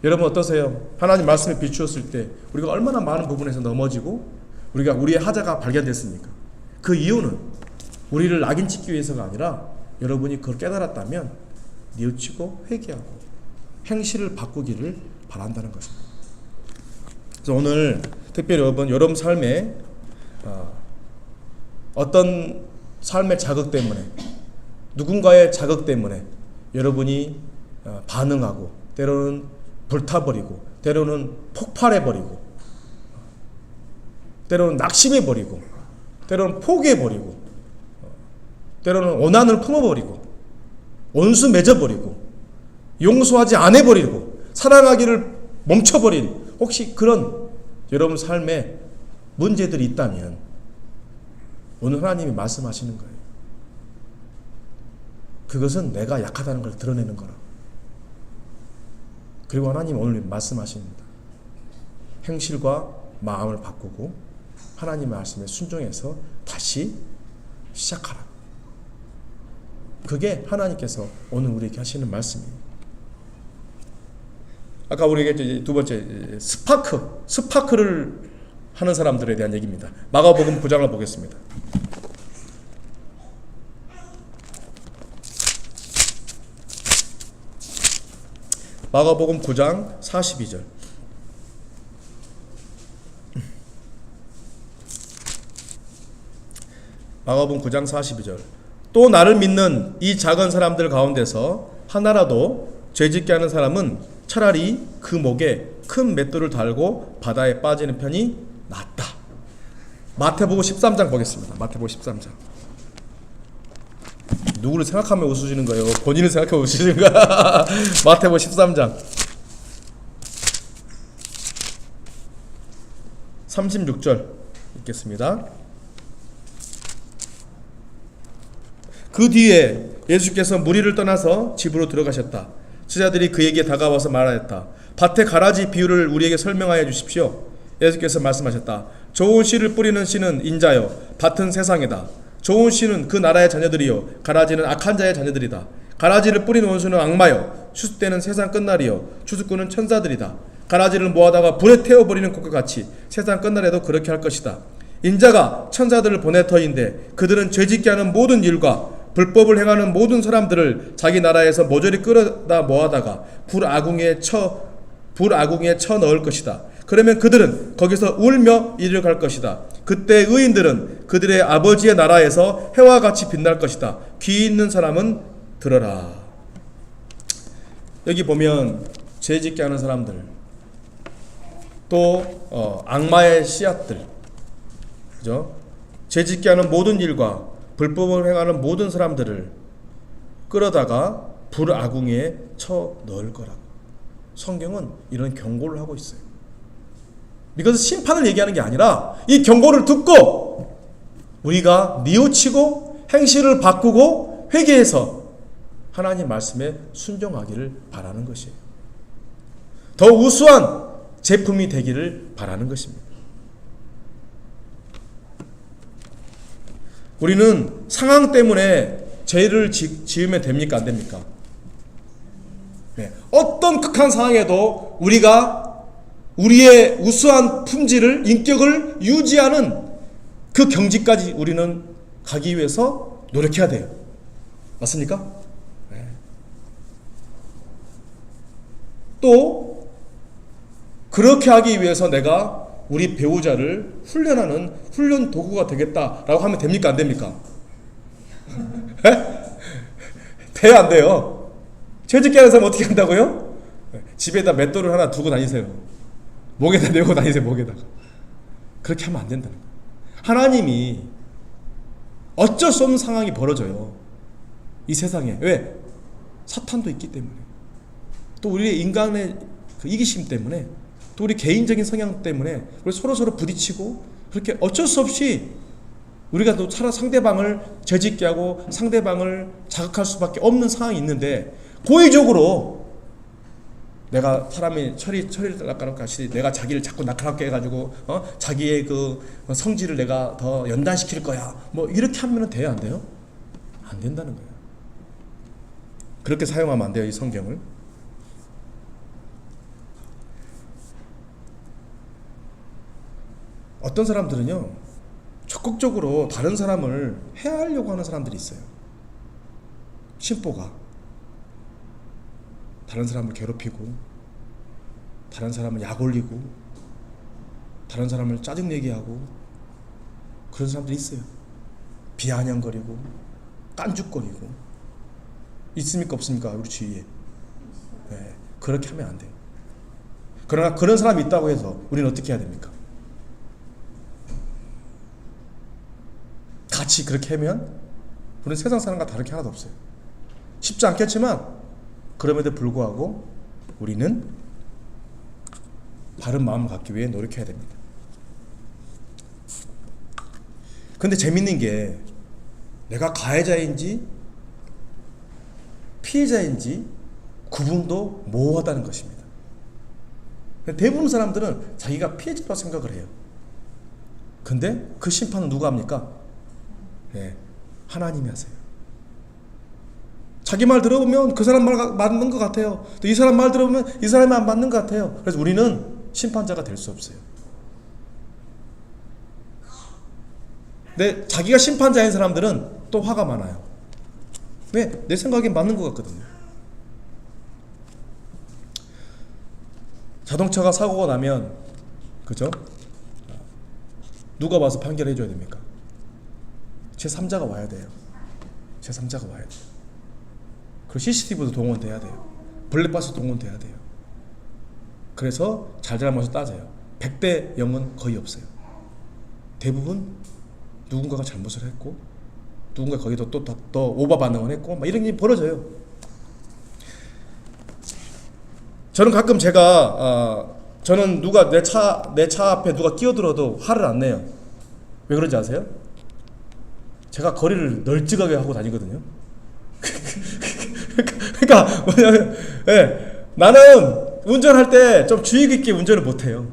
여러분 어떠세요? 하나님 말씀에 비추었을 때 우리가 얼마나 많은 부분에서 넘어지고 우리의 하자가 발견됐습니까? 그 이유는 우리를 낙인 찍기 위해서가 아니라 여러분이 그걸 깨달았다면 뉘우치고 회개하고 행실을 바꾸기를 바란다는 것입니다. 그래서 오늘 특별히 여러분 삶에 어떤 삶의 자극 때문에, 누군가의 자극 때문에 여러분이 반응하고 때로는 불타버리고 때로는 폭발해버리고 때로는 낙심해버리고 때로는 포기해버리고 때로는 원한을 품어버리고 원수 맺어버리고 용서하지 않아버리고 사랑하기를 멈춰버린 혹시 그런 여러분 삶에 문제들이 있다면 오늘 하나님이 말씀하시는 거예요. 그것은 내가 약하다는 걸 드러내는 거라. 그리고 하나님 오늘 말씀하십니다. 행실과 마음을 바꾸고 하나님 말씀에 순종해서 다시 시작하라. 그게 하나님께서 오늘 우리에게 하시는 말씀입니다. 아까 우리에게 두 번째 스파크를 하는 사람들에 대한 얘기입니다. 마가복음 9장을 보겠습니다. 마가복음 9장 42절. 마가복음 9장 42절. 또 나를 믿는 이 작은 사람들 가운데서 하나라도 죄짓게 하는 사람은 차라리 그 목에 큰 맷돌을 달고 바다에 빠지는 편이 낫다. 마태복음 13장 보겠습니다. 마태복음 13장. 누구를 생각하며 웃으시는 거예요? 본인을 생각하며 웃으시는 거야? 마태복음 13장 36절 읽겠습니다. 그 뒤에 예수께서 무리를 떠나서 집으로 들어가셨다. 제자들이 그에게 다가와서 말하였다. 밭의 가라지 비유를 우리에게 설명하여 주십시오. 예수께서 말씀하셨다. 좋은 씨를 뿌리는 씨는 인자요, 밭은 세상이다. 좋은 씨는 그 나라의 자녀들이요, 가라지는 악한 자의 자녀들이다. 가라지를 뿌리는 원수는 악마요, 추수때는 세상 끝날이요, 추수꾼은 천사들이다. 가라지를 모아다가 불에 태워버리는 것과 같이 세상 끝날에도 그렇게 할 것이다. 인자가 천사들을 보낼 터인데 그들은 죄짓게 하는 모든 일과 불법을 행하는 모든 사람들을 자기 나라에서 모조리 끌어다 모아다가 불아궁에 쳐 넣을 것이다. 그러면 그들은 거기서 울며 이리로 갈 것이다. 그때 의인들은 그들의 아버지의 나라에서 해와 같이 빛날 것이다. 귀 있는 사람은 들어라. 여기 보면 죄짓게 하는 사람들, 또 악마의 씨앗들, 그죠? 죄짓게 하는 모든 일과 불법을 행하는 모든 사람들을 끌어다가 불아궁에 쳐 넣을 거라고 성경은 이런 경고를 하고 있어요. 이것은 심판을 얘기하는 게 아니라 이 경고를 듣고 우리가 뉘우치고 행실을 바꾸고 회개해서 하나님 말씀에 순종하기를 바라는 것이에요. 더 우수한 제품이 되기를 바라는 것입니다. 우리는 상황 때문에 죄를 지으면 됩니까? 안 됩니까? 네. 어떤 극한 상황에도 우리가 우리의 우수한 품질을, 인격을 유지하는 그 경지까지 우리는 가기 위해서 노력해야 돼요. 맞습니까? 네. 또 그렇게 하기 위해서 내가 우리 배우자를 훈련하는 훈련 도구가 되겠다라고 하면 됩니까? 안 됩니까? 돼야 안 돼요? 죄짓게 하는 사람 어떻게 한다고요? 집에다 맷돌을 하나 두고 다니세요. 목에다 메고 다니세요. 목에다가. 그렇게 하면 안 된다는 거예요. 하나님이 어쩔 수 없는 상황이 벌어져요. 이 세상에. 왜? 사탄도 있기 때문에, 또 우리의 인간의 그 이기심 때문에, 또 우리 개인적인 성향 때문에 우리 서로 부딪히고, 그렇게 어쩔 수 없이 우리가 또 상대방을 죄짓게 하고 상대방을 자극할 수밖에 없는 상황이 있는데, 고의적으로 내가 사람이 처리를 낙하놓고 내가 자기를 자꾸 낙하놓게 해가지고 자기의 그 성질을 내가 더 연단시킬 거야, 뭐 이렇게 하면 돼요? 안 돼요? 안 된다는 거예요. 그렇게 사용하면 안 돼요, 이 성경을. 어떤 사람들은요, 적극적으로 다른 사람을 해하려고 하는 사람들이 있어요. 심보가 다른 사람을 괴롭히고, 다른 사람을 약올리고, 다른 사람을 짜증내게 하고, 그런 사람들이 있어요. 비아냥거리고 깐죽거리고. 있습니까? 없습니까? 우리 주위에. 네, 그렇게 하면 안 돼요. 그러나 그런 사람이 있다고 해서 우리는 어떻게 해야 됩니까? 같이 그렇게 하면 우리는 세상 사람과 다를 게 하나도 없어요. 쉽지 않겠지만 그럼에도 불구하고 우리는 바른 마음을 갖기 위해 노력해야 됩니다. 근데 재밌는 게, 내가 가해자인지 피해자인지 구분도 모호하다는 것입니다. 대부분 사람들은 자기가 피해자라고 생각을 해요. 근데 그 심판은 누가 합니까? 네, 하나님이 하세요. 자기 말 들어보면 그 사람 말 맞는 것 같아요. 또 이 사람 말 들어보면 이 사람이 안 맞는 것 같아요. 그래서 우리는 심판자가 될 수 없어요. 근데 자기가 심판자인 사람들은 또 화가 많아요. 왜? 내 생각엔 맞는 것 같거든요. 자동차가 사고가 나면, 그죠? 누가 와서 판결해 줘야 됩니까? 제3자가 와야 돼요. 제3자가 와야 돼요. 그리고 CCTV도 동원돼야 돼요. 블랙박스 동원돼야 돼요. 그래서 잘잘못을 따져요. 100대 0은 거의 없어요. 대부분 누군가가 잘못을 했고, 누군가 거기도 또 더 오버 반응을 했고, 막 이런 일이 벌어져요. 저는 가끔 저는 누가 내 차 앞에 누가 끼어들어도 화를 안 내요. 왜 그런지 아세요? 제가 거리를 널찍하게 하고 다니거든요. 그러니까 뭐냐면, 예, 나는 운전할 때 좀 주의 깊게 운전을 못해요.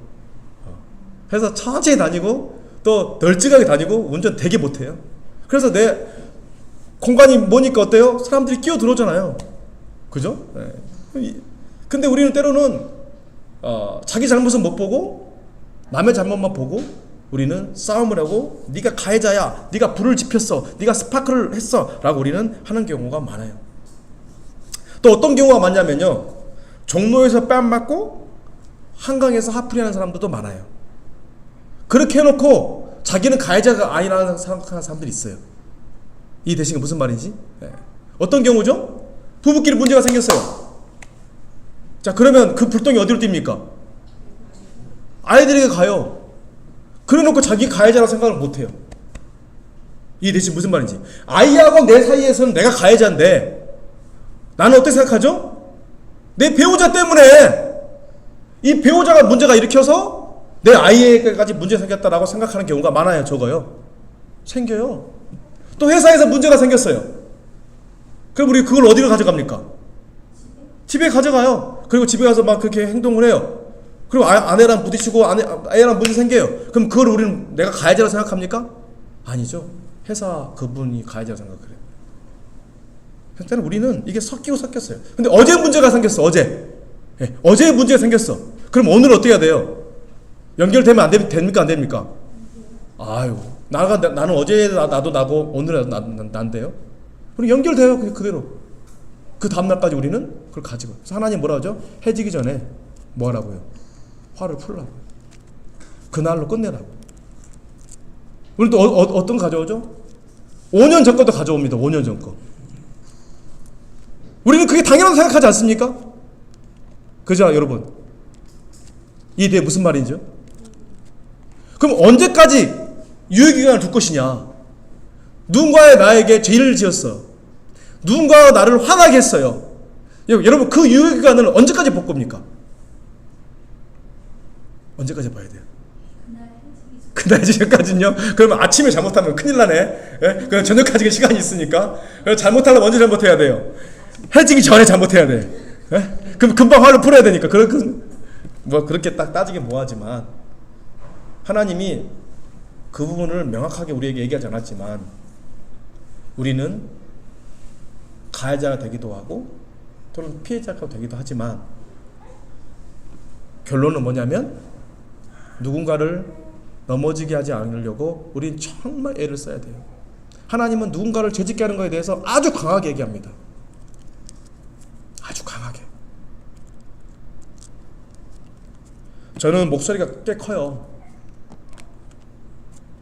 그래서 천천히 다니고 또 널찍하게 다니고 운전 되게 못해요. 그래서 내 공간이 뭐니까 어때요? 사람들이 끼어 들어오잖아요. 그죠? 예. 근데 우리는 때로는 자기 잘못은 못 보고 남의 잘못만 보고 우리는 싸움을 하고 네가 가해자야, 네가 불을 지폈어, 네가 스파크를 했어 라고 우리는 하는 경우가 많아요. 또 어떤 경우가 많냐면요, 종로에서 뺨 맞고 한강에서 하풀이 하는 사람들도 많아요. 그렇게 해놓고 자기는 가해자가 아니라는 생각하는 사람들이 있어요. 이 대신에 무슨 말인지? 네. 어떤 경우죠? 부부끼리 문제가 생겼어요. 자, 그러면 그 불똥이 어디로 뜁니까? 아이들에게 가요. 그래놓고 자기 가해자라고 생각을 못해요. 이 대신 무슨 말인지? 아이하고 내 사이에서는 내가 가해자인데 나는 어떻게 생각하죠? 내 배우자 때문에 이 배우자가 문제가 일으켜서 내 아이에게까지 문제가 생겼다라고 생각하는 경우가 많아요. 적어요. 생겨요. 또 회사에서 문제가 생겼어요. 그럼 우리 그걸 어디로 가져갑니까? 집에 가져가요. 그리고 집에 가서 막 그렇게 행동을 해요. 그리고 아내랑 부딪히고 아내랑 문제 생겨요. 그럼 그걸 우리는 내가 가해자라고 생각합니까? 아니죠. 회사 그분이 가해자라고 생각해요. 그래서 우리는 이게 섞였어요. 근데 어제 문제가 생겼어. 어제 문제가 생겼어. 그럼 오늘 어떻게 해야 돼요? 연결되면 됩니까? 안 됩니까? 아유, 나는 어제 나도 오늘 난데요. 그럼 연결돼요. 그대로. 그 다음날까지 우리는 그걸 가지고. 그래서 하나님 뭐라 하죠? 해지기 전에 뭐 하라고요? 화를 풀라고. 그날로 끝내라고. 우리 또 어떤 거 가져오죠? 5년 전 것도 가져옵니다. 5년 전 거. 우리는 그게 당연하다고 생각하지 않습니까? 그죠, 여러분? 이에 대해 무슨 말이죠? 그럼 언제까지 유효기간을 둘 것이냐? 누군가가 나에게 죄를 지었어. 누군가가 나를 화나게 했어요. 여러분, 그 유효기간을 언제까지 볼 겁니까? 언제까지 봐야 돼요? 그날 해지기까지는요? 그러면 아침에 잘못하면 큰일 나네. 예? 그럼 저녁까지 시간이 있으니까. 잘못하려면 언제 잘못해야 돼요? 해지기 전에 잘못해야 돼. 예? 그럼 금방 화를 풀어야 되니까. 그렇게 딱 따지긴 뭐하지만 하나님이 그 부분을 명확하게 우리에게 얘기하지 않았지만 우리는 가해자가 되기도 하고 또는 피해자가 되기도 하지만 결론은 뭐냐면 누군가를 넘어지게 하지 않으려고 우린 정말 애를 써야 돼요. 하나님은 누군가를 죄짓게 하는 것에 대해서 아주 강하게 얘기합니다. 아주 강하게. 저는 목소리가 꽤 커요.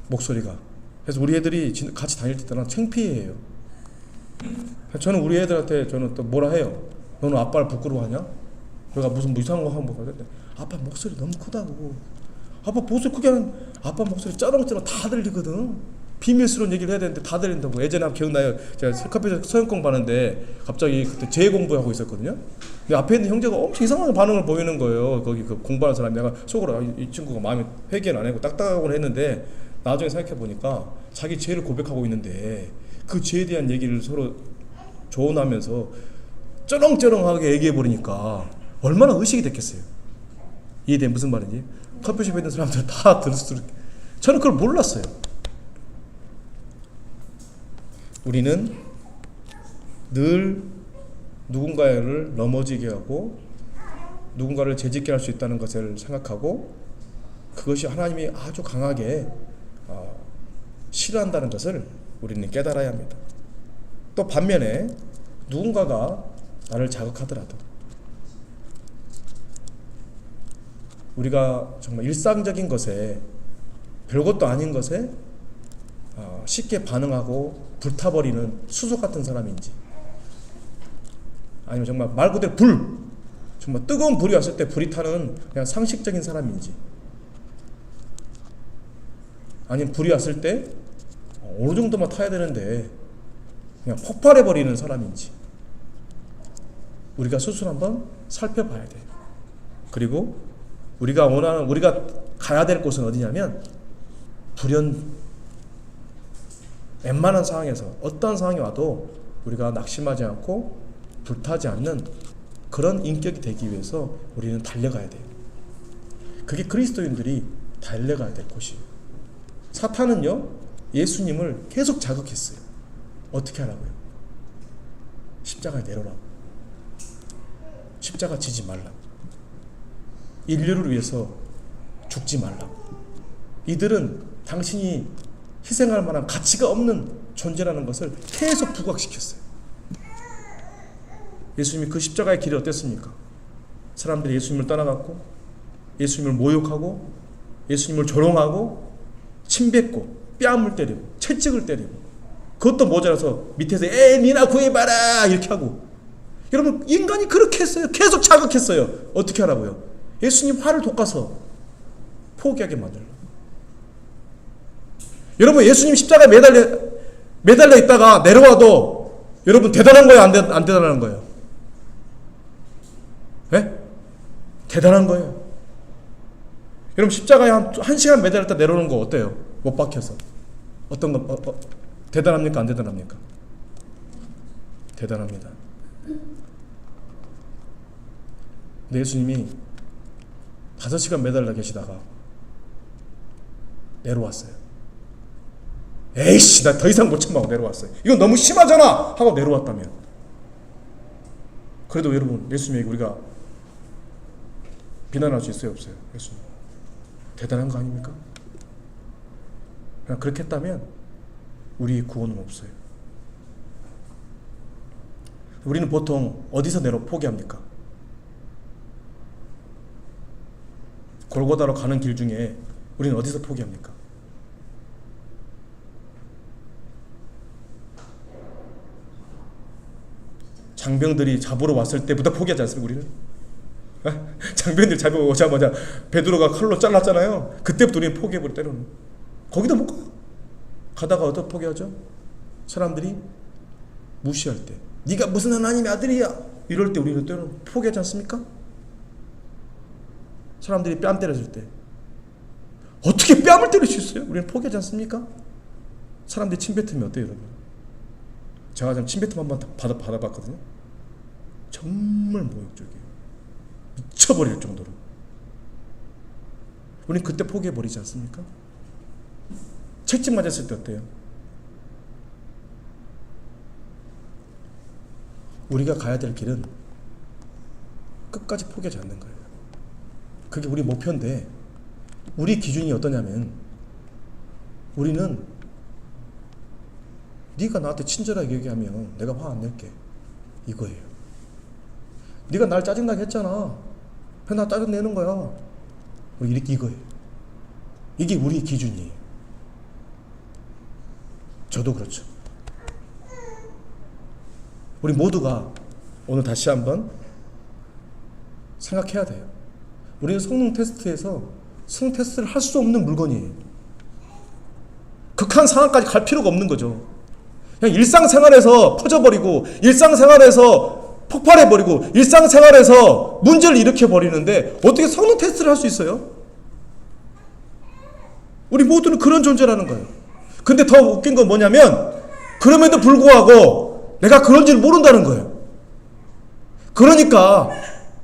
목소리가. 그래서 우리 애들이 같이 다닐 때는 창피해요. 저는 우리 애들한테 저는 또 뭐라 해요. 너는 아빠를 부끄러워하냐? 내가 무슨 이상한 거 하면 뭐가는데 아빠 목소리 너무 크다고. 아빠 목소리 크게 하는 아빠 목소리 쩌렁쩌렁 다 들리거든. 비밀스러운 얘기를 해야 되는데 다 들린다고. 예전에 기억나요. 제가 카페에서 서영 공부하는데 갑자기 그때 재해 공부하고 있었거든요. 근데 앞에 있는 형제가 엄청 이상한 반응을 보이는 거예요. 거기 그 공부하는 사람이. 내가 속으로 이 친구가 마음에 회개는 안 하고 딱딱하곤 했는데 나중에 생각해 보니까 자기 죄를 고백하고 있는데 그 죄에 대한 얘기를 서로 조언하면서 쩌렁쩌렁하게 얘기해 버리니까 얼마나 의식이 됐겠어요. 이해돼? 무슨 말인지? 커피숍에 있는 사람들 다 들을수록 저는 그걸 몰랐어요. 우리는 늘 누군가를 넘어지게 하고 누군가를 죄짓게 할 수 있다는 것을 생각하고 그것이 하나님이 아주 강하게 싫어한다는 것을 우리는 깨달아야 합니다. 또 반면에 누군가가 나를 자극하더라도 우리가 정말 일상적인 것에 별것도 아닌 것에 쉽게 반응하고 불타버리는 수소 같은 사람인지 아니면 정말 말 그대로 정말 뜨거운 불이 왔을 때 불이 타는 그냥 상식적인 사람인지 아니면 불이 왔을 때 어느 정도만 타야 되는데 그냥 폭발해버리는 사람인지 우리가 스스로 한번 살펴봐야 돼요. 그리고 우리가 가야 될 곳은 어디냐면 웬만한 상황에서 어떤 상황이 와도 우리가 낙심하지 않고 불타지 않는 그런 인격이 되기 위해서 우리는 달려가야 돼요. 그게 그리스도인들이 달려가야 될 곳이에요. 사탄은요, 예수님을 계속 자극했어요. 어떻게 하라고요? 십자가에 내려라고. 십자가 지지 말라고. 인류를 위해서 죽지 말라고. 이들은 당신이 희생할 만한 가치가 없는 존재라는 것을 계속 부각시켰어요. 예수님이 그 십자가의 길이 어땠습니까? 사람들이 예수님을 떠나갔고, 예수님을 모욕하고, 예수님을 조롱하고, 침뱉고, 뺨을 때리고, 채찍을 때리고, 그것도 모자라서 밑에서 니나 구해봐라 이렇게 하고. 여러분, 인간이 그렇게 했어요. 계속 자극했어요. 어떻게 하라고요? 예수님 화를 돋궈서 포기하게 만들라. 여러분, 예수님 십자가에 매달려 있다가 내려와도 여러분 대단한 거예요? 안 대단한 거예요? 네? 대단한 거예요. 여러분, 십자가에 한 시간 매달렸다 내려오는 거 어때요? 못 박혀서. 어떤 거 대단합니까? 안 대단합니까? 대단합니다. 근데 예수님이 5시간 매달려 계시다가 내려왔어요. 에이씨, 나 더 이상 못 참아하고 내려왔어요. 이건 너무 심하잖아 하고 내려왔다면. 그래도 여러분, 예수님에게 우리가 비난할 수 있어요, 없어요? 예수님 대단한 거 아닙니까? 그냥 그렇게 했다면 우리의 구원은 없어요. 우리는 보통 어디서 포기합니까? 골고다로 가는 길 중에 우리는 어디서 포기합니까? 장병들이 잡으러 왔을 때부터 포기하지 않습니까, 우리는? 장병들이 잡으러 오자마자 베드로가 칼로 잘랐잖아요. 그때부터 우리는 포기해버려, 때로는. 거기도 못 가. 가다가 어떻게 포기하죠? 사람들이 무시할 때, 네가 무슨 하나님의 아들이야 이럴 때 우리는 때로는 포기하지 않습니까? 사람들이 뺨 때려줄 때 어떻게 뺨을 때릴 수 있어요? 우리는 포기하지 않습니까? 사람들이 침 뱉으면 어때요, 여러분? 제가 좀 침 뱉음 한번 받아봤거든요. 정말 모욕적이에요. 미쳐버릴 정도로. 우리는 그때 포기해버리지 않습니까? 채찍 맞았을 때 어때요? 우리가 가야 될 길은 끝까지 포기하지 않는 거예요. 그게 우리 목표인데, 우리 기준이 어떠냐면, 우리는 네가 나한테 친절하게 얘기하면 내가 화 안 낼게, 이거예요. 네가 날 짜증나게 했잖아, 그냥 나 짜증내는 거야, 이렇게, 이거예요. 이게 우리 기준이에요. 저도 그렇죠. 우리 모두가 오늘 다시 한번 생각해야 돼요. 우리는 성능 테스트에서 성능 테스트를 할 수 없는 물건이에요. 극한 상황까지 갈 필요가 없는 거죠. 그냥 일상생활에서 퍼져버리고, 일상생활에서 폭발해버리고, 일상생활에서 문제를 일으켜버리는데 어떻게 성능 테스트를 할 수 있어요? 우리 모두는 그런 존재라는 거예요. 근데 더 웃긴 건 뭐냐면, 그럼에도 불구하고 내가 그런 줄 모른다는 거예요. 그러니까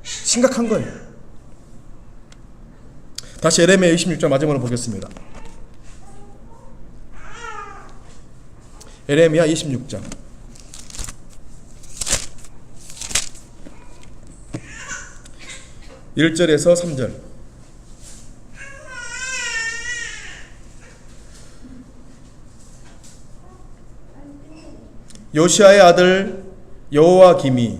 심각한 거예요. 다시 에레미야 26장 마지막으로 보겠습니다. 에레미야 26장 1절에서 3절. 요시아의 아들 여호와김이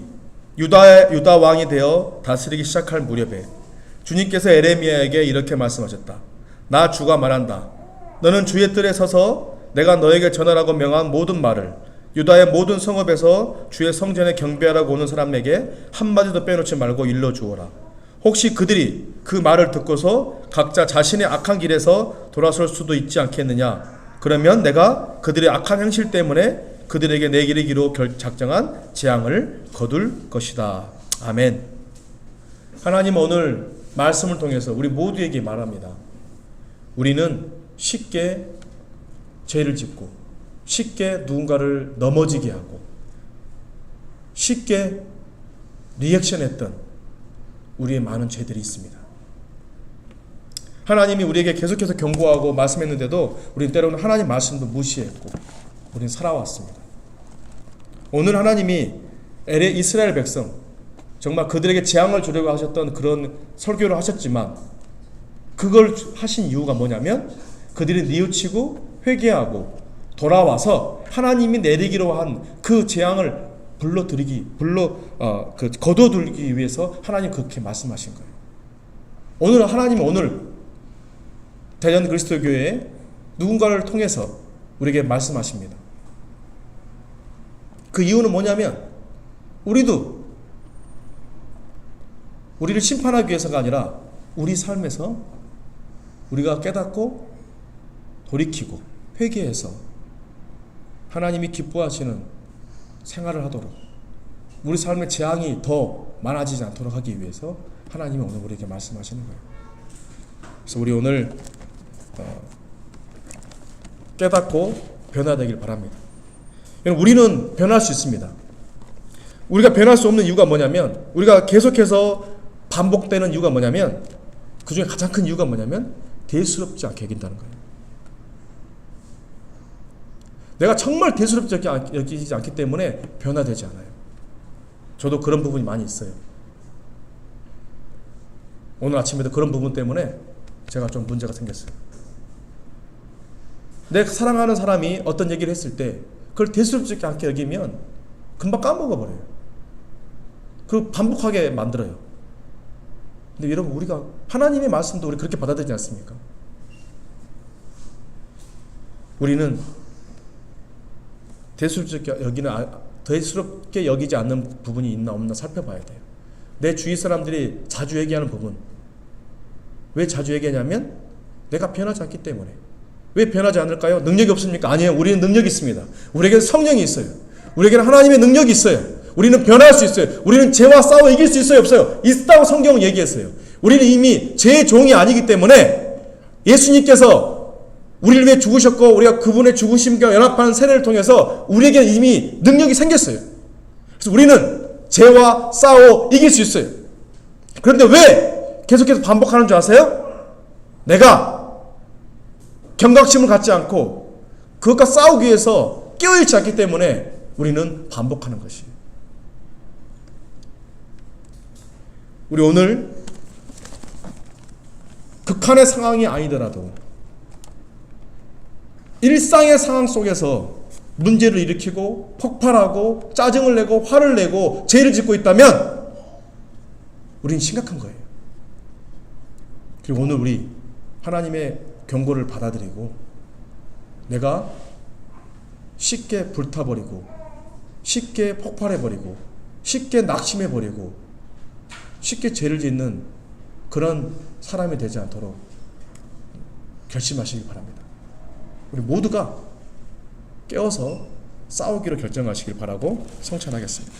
유다 왕이 되어 다스리기 시작할 무렵에 주님께서 에레미야에게 이렇게 말씀하셨다. 나 주가 말한다. 너는 주의 뜰에 서서 내가 너에게 전하라고 명한 모든 말을 유다의 모든 성읍에서 주의 성전에 경배하라고 오는 사람에게 한마디도 빼놓지 말고 일러주어라. 혹시 그들이 그 말을 듣고서 각자 자신의 악한 길에서 돌아설 수도 있지 않겠느냐. 그러면 내가 그들의 악한 행실 때문에 그들에게 내리기로 작정한 재앙을 거둘 것이다. 아멘. 하나님은 오늘 말씀을 통해서 우리 모두에게 말합니다. 우리는 쉽게 죄를 짓고 쉽게 누군가를 넘어지게 하고 쉽게 리액션했던 우리의 많은 죄들이 있습니다. 하나님이 우리에게 계속해서 경고하고 말씀했는데도 우리는 때로는 하나님 말씀도 무시했고 우리는 살아왔습니다. 오늘 하나님이 이스라엘 백성 정말 그들에게 재앙을 주려고 하셨던 그런 설교를 하셨지만 그걸 하신 이유가 뭐냐면 그들이 뉘우치고 회개하고 돌아와서 하나님이 내리기로 한 그 재앙을 거둬들이기 위해서 하나님 그렇게 말씀하신 거예요. 오늘 하나님은 오늘 대전 그리스도교회에 누군가를 통해서 우리에게 말씀하십니다. 그 이유는 뭐냐면 우리도 우리를 심판하기 위해서가 아니라 우리 삶에서 우리가 깨닫고 돌이키고 회개해서 하나님이 기뻐하시는 생활을 하도록 우리 삶의 재앙이 더 많아지지 않도록 하기 위해서 하나님이 오늘 우리에게 말씀하시는 거예요. 그래서 우리 오늘 깨닫고 변화되길 바랍니다. 우리는 변할 수 있습니다. 우리가 변할 수 없는 이유가 뭐냐면 우리가 계속해서 반복되는 이유가 뭐냐면 그 중에 가장 큰 이유가 뭐냐면 대수롭지 않게 여긴다는 거예요. 내가 정말 대수롭지 않게 여기지 않기 때문에 변화되지 않아요. 저도 그런 부분이 많이 있어요. 오늘 아침에도 그런 부분 때문에 제가 좀 문제가 생겼어요. 내 사랑하는 사람이 어떤 얘기를 했을 때 그걸 대수롭지 않게 여기면 금방 까먹어버려요. 그리고 반복하게 만들어요. 근데 여러분 우리가 하나님의 말씀도 우리 그렇게 받아들이지 않습니까? 우리는 대수롭게 여기지 않는 부분이 있나 없나 살펴봐야 돼요. 내 주위 사람들이 자주 얘기하는 부분. 왜 자주 얘기하냐면 내가 변하지 않기 때문에. 왜 변하지 않을까요? 능력이 없습니까? 아니에요. 우리는 능력이 있습니다. 우리에게는 성령이 있어요. 우리에게는 하나님의 능력이 있어요. 우리는 변할 수 있어요. 우리는 죄와 싸워 이길 수 있어요? 없어요? 있다고 성경은 얘기했어요. 우리는 이미 죄의 종이 아니기 때문에 예수님께서 우리를 위해 죽으셨고 우리가 그분의 죽으심과 연합하는 세례를 통해서 우리에게 이미 능력이 생겼어요. 그래서 우리는 죄와 싸워 이길 수 있어요. 그런데 왜 계속해서 반복하는 줄 아세요? 내가 경각심을 갖지 않고 그것과 싸우기 위해서 깨어있지 않기 때문에 우리는 반복하는 것이에요. 우리 오늘 극한의 상황이 아니더라도 일상의 상황 속에서 문제를 일으키고 폭발하고 짜증을 내고 화를 내고 죄를 짓고 있다면 우리는 심각한 거예요. 그리고 오늘 우리 하나님의 경고를 받아들이고 내가 쉽게 불타버리고 쉽게 폭발해버리고 쉽게 낙심해버리고 쉽게 죄를 짓는 그런 사람이 되지 않도록 결심하시기 바랍니다. 우리 모두가 깨어서 싸우기로 결정하시길 바라고 성찬하겠습니다.